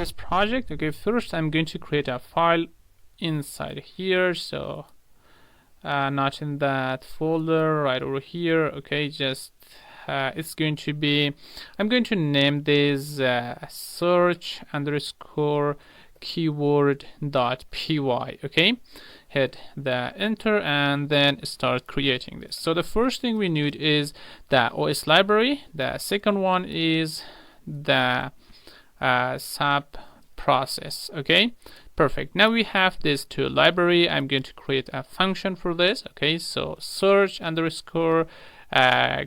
this project. Okay, first I'm going to create a file inside here, so not in that folder, right over here. Okay, just it's going to be, I'm going to name this search underscore keyword dot py. Okay, hit the enter and then start creating this. So the first thing we need is the OS library. The second one is the sub process. Okay, perfect. Now we have this to library. I'm going to create a function for this. Okay, so search underscore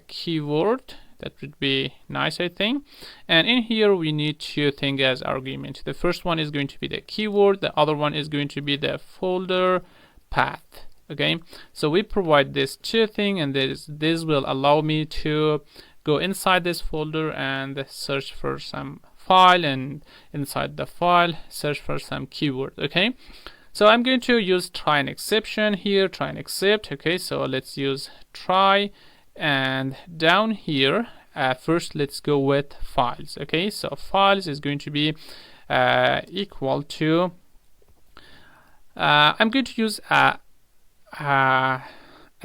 keyword. That would be nice, I think. And in here we need two things as argument. The first one is going to be the keyword, the other one is going to be the folder path. Okay, so we provide this two thing, and this will allow me to go inside this folder and search for some file, and inside the file search for some keyword. Okay, so I'm going to use try and exception here, try and except. Okay, so let's use try, and down here first let's go with files. Okay, so files is going to be equal to I'm going to use a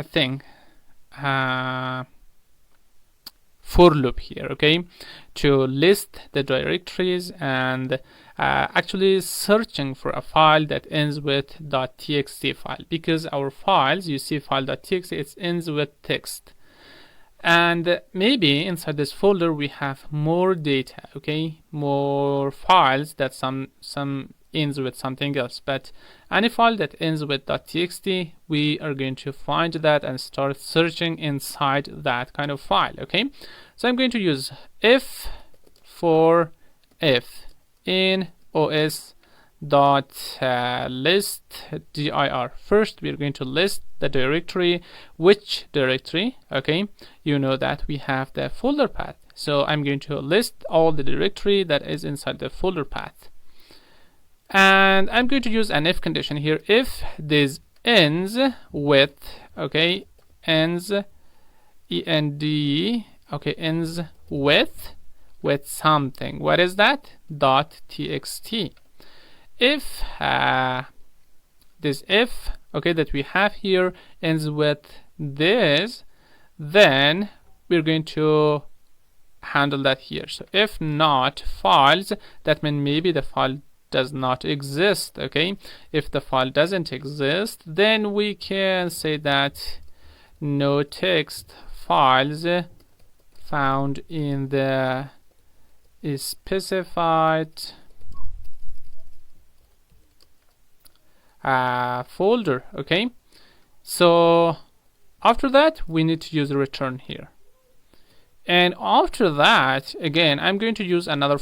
thing for loop here, okay, to list the directories and actually searching for a file that ends with .txt file, because our files, you see file.txt, it ends with text, and maybe inside this folder we have more data, okay, more files that some ends with something else, but any file that ends with .txt, we are going to find that and start searching inside that kind of file. Okay, so I'm going to use if for if in os dot list dir. First we are going to list the directory. Which directory? Okay, you know that we have the folder path, so I'm going to list all the directory that is inside the folder path. And I'm going to use an if condition here. If this ends with, okay, ends end, okay, ends with something. What is that? .txt. If this if, okay, that we have here ends with this, then we're going to handle that here. So if not files, that means maybe the file does not exist. Okay, if the file doesn't exist, then we can say that no text files found in the specified folder. Okay, so after that we need to use return here, and after that again I'm going to use another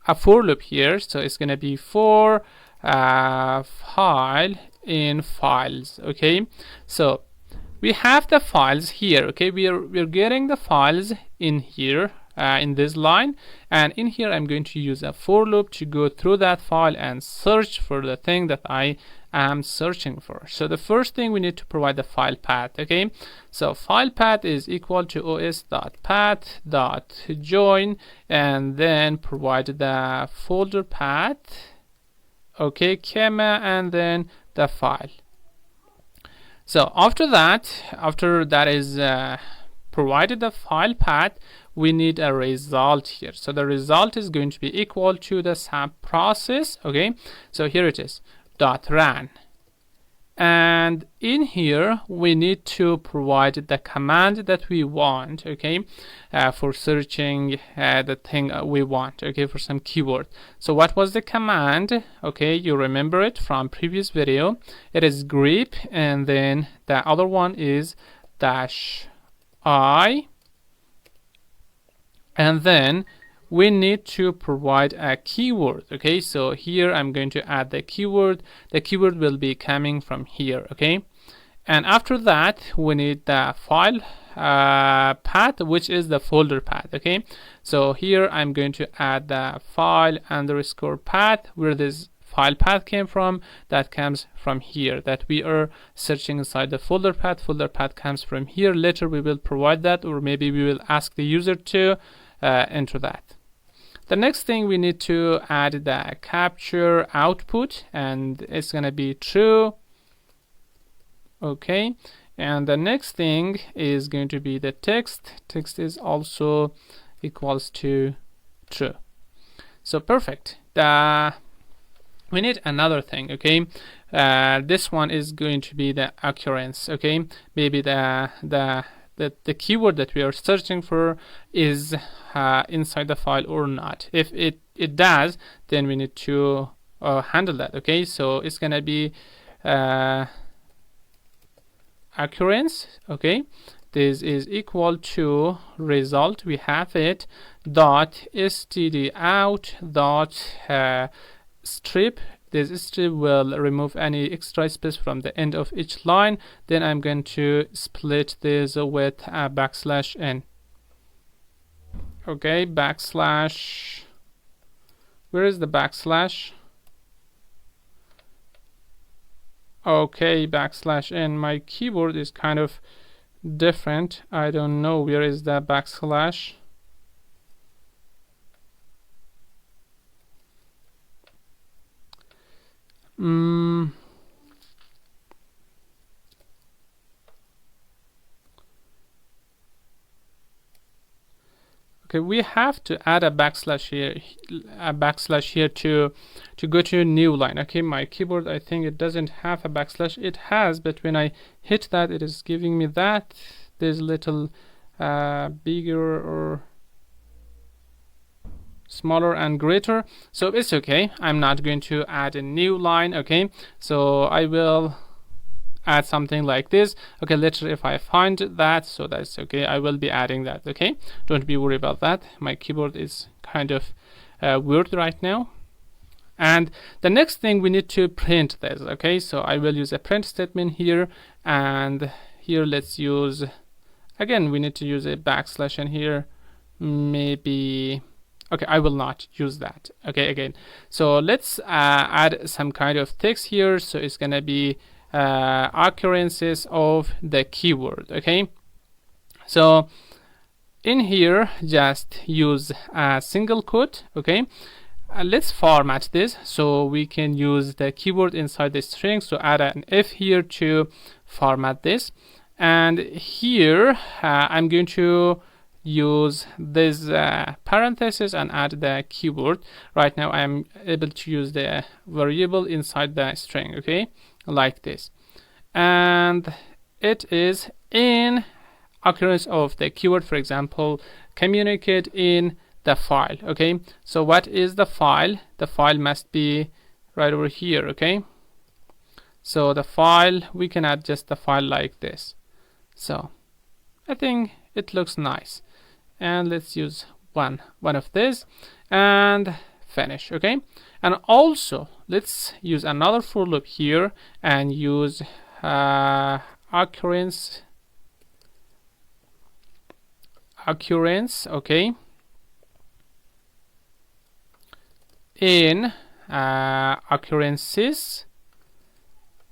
a for loop here. So it's going to be for file in files. Okay, so we have the files here. Okay, we're getting the files in here in this line, and in here I'm going to use a for loop to go through that file and search for the thing that I am searching for. So the first thing we need to provide the file path. Okay, so file path is equal to os.path.join, and then provide the folder path, okay, comma, and then the file. So after that is provided the file path, we need a result here. So the result is going to be equal to the sub process. Okay, so here it is, .run, and in here we need to provide the command that we want, okay, for searching the thing we want, okay, for some keyword. So what was the command? Okay, you remember it from previous video. It is grep, and then the other one is -i, and then we need to provide a keyword. Okay, so here I'm going to add the keyword. The keyword will be coming from here. Okay, and after that we need the file path, which is the folder path. Okay, so here I'm going to add the file underscore path, where this file path came from. That comes from here, that we are searching inside the folder path. Folder path comes from here. Later we will provide that, or maybe we will ask the user to enter that. The next thing we need to add the capture output, and it's gonna be true. Okay, and the next thing is going to be the text. Text is also equals to true. So perfect. We need another thing. Okay, this one is going to be the occurrence. Okay, maybe the keyword that we are searching for is inside the file or not. If it does, then we need to handle that. Okay, so it's gonna be occurrence. Okay, this is equal to result, we have it, dot std out dot strip. This strip will remove any extra space from the end of each line. Then I'm going to split this with a \n. Okay, backslash, where is the backslash? Okay, \n. My keyboard is kind of different. I don't know where is the backslash. Okay, we have to add a backslash here to go to a new line. Okay, my keyboard, I think it doesn't have a backslash. It has, but when I hit that, it is giving me that. There's a little bigger or smaller and greater, so it's okay. I'm not going to add a new line. Okay, so I will add something like this. Okay, later if I find that, so that's okay, I will be adding that. Okay, don't be worried about that. My keyboard is kind of weird right now. And the next thing, we need to print this. Okay, so I will use a print statement here, and here let's use, again, we need to use a backslash, and here maybe, okay, I will not use that. Okay, again, so let's add some kind of text here. So it's gonna be occurrences of the keyword. Okay, so in here just use a single quote. Okay, let's format this so we can use the keyword inside the string. So add an if here to format this, and here I'm going to use this parenthesis and add the keyword. Right now I'm able to use the variable inside the string. Okay, like this, and it is in occurrence of the keyword, for example, communicate in the file. Okay, so what is the file? The file must be right over here. Okay, so the file, we can add just the file like this. So I think it looks nice, and let's use one of this and finish. Okay, and also let's use another for loop here and use occurrence. Okay, in occurrences.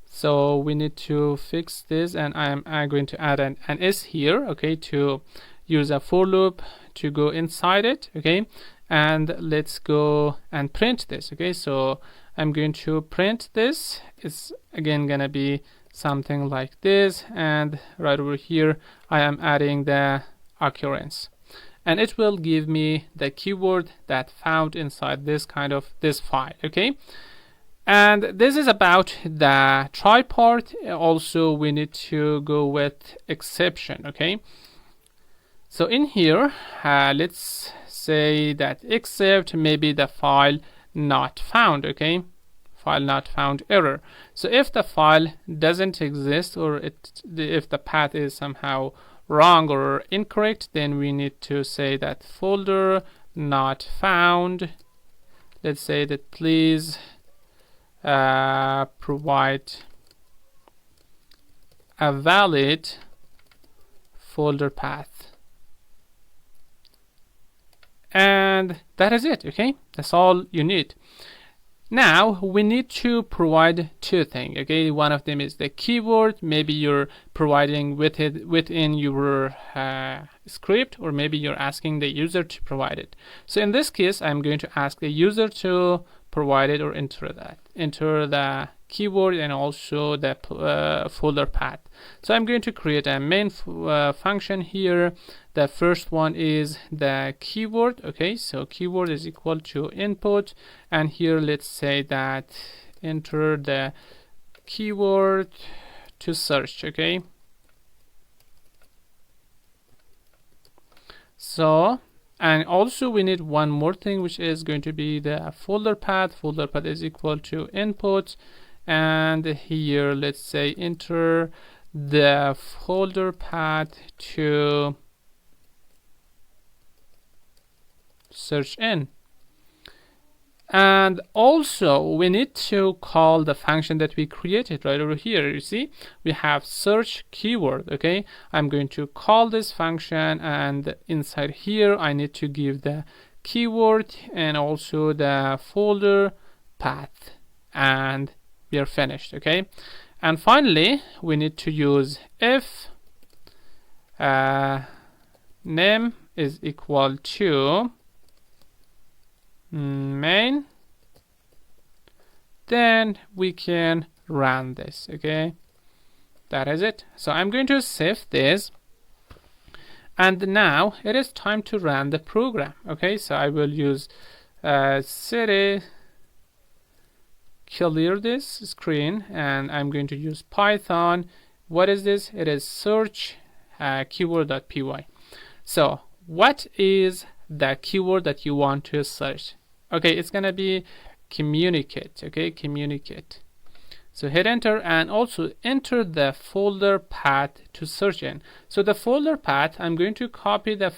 So we need to fix this, and I'm going to add an s here. Okay, to use a for loop to go inside it. Okay, and let's go and print this. Okay, so I'm going to print this. It's again gonna be something like this, and right over here I am adding the occurrence, and it will give me the keyword that found inside this kind of this file. Okay, and this is about the try part. Also we need to go with exception. Okay, so in here let's say that except maybe the file not found. Okay, file not found error. So if the file doesn't exist, or if the path is somehow wrong or incorrect, then we need to say that folder not found. Let's say that please provide a valid folder path, and that is it. Okay, that's all you need. Now we need to provide two things. Okay, one of them is the keyword. Maybe you're providing with it within your script, or maybe you're asking the user to provide it. So in this case, I'm going to ask the user to provide it or enter the keyword and also the folder path. So I'm going to create a main function here. The first one is the keyword. Okay, so keyword is equal to input, and here let's say that enter the keyword to search. Okay, so, and also we need one more thing, which is going to be the folder path. Folder path is equal to input, and here let's say enter the folder path to search in. And also we need to call the function that we created right over here. You see, we have search keyword. Okay, I'm going to call this function, and inside here I need to give the keyword and also the folder path, and we are finished. Okay, and finally we need to use if name is equal to main, then we can run this. Okay, that is it. So I'm going to save this, and now it is time to run the program. Okay, so I will use cd clear this screen, and I'm going to use Python. What is this? It is search keyword.py. So what is the keyword that you want to search? Okay, it's gonna be communicate. Okay, communicate. So hit enter, and also enter the folder path to search in. So the folder path, I'm going to copy the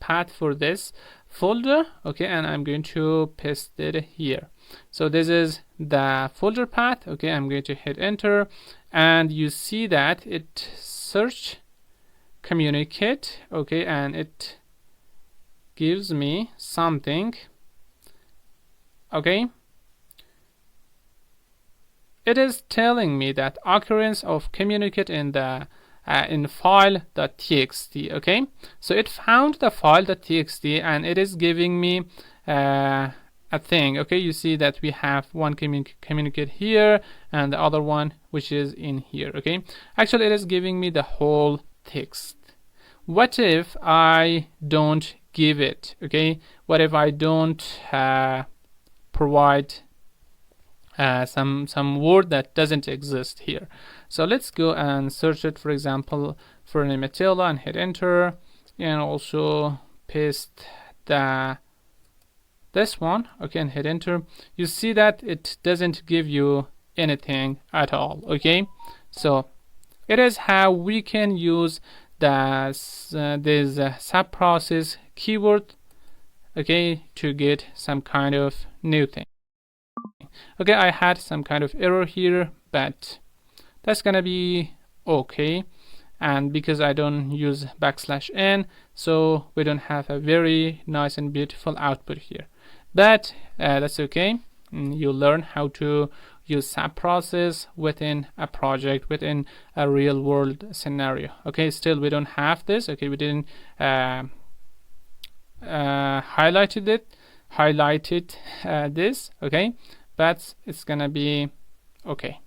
path for this folder. Okay, and I'm going to paste it here. So this is the folder path. Okay, I'm going to hit enter, and you see that it search communicate. Okay, and it gives me something. Okay, it is telling me that occurrence of communicate in the in file.txt. Okay, so it found the file.txt, and it is giving me a thing. Okay, you see that we have one communicate here and the other one which is in here. Okay, actually it is giving me the whole text. What if I don't give it? Okay, what if I don't provide some word that doesn't exist here? So let's go and search it, for example, for Nematilla, and hit enter, and also paste this one. Okay, and hit enter. You see that it doesn't give you anything at all. Okay, so it is how we can use this subprocess keyword, okay, to get some kind of new thing. Okay, I had some kind of error here, but that's gonna be okay. And because I don't use \n, so we don't have a very nice and beautiful output here. But that's okay. You learn how to use subprocess within a project, within a real world scenario. Okay, still we don't have this. Okay, we didn't highlighted this. Okay, but it's gonna be okay.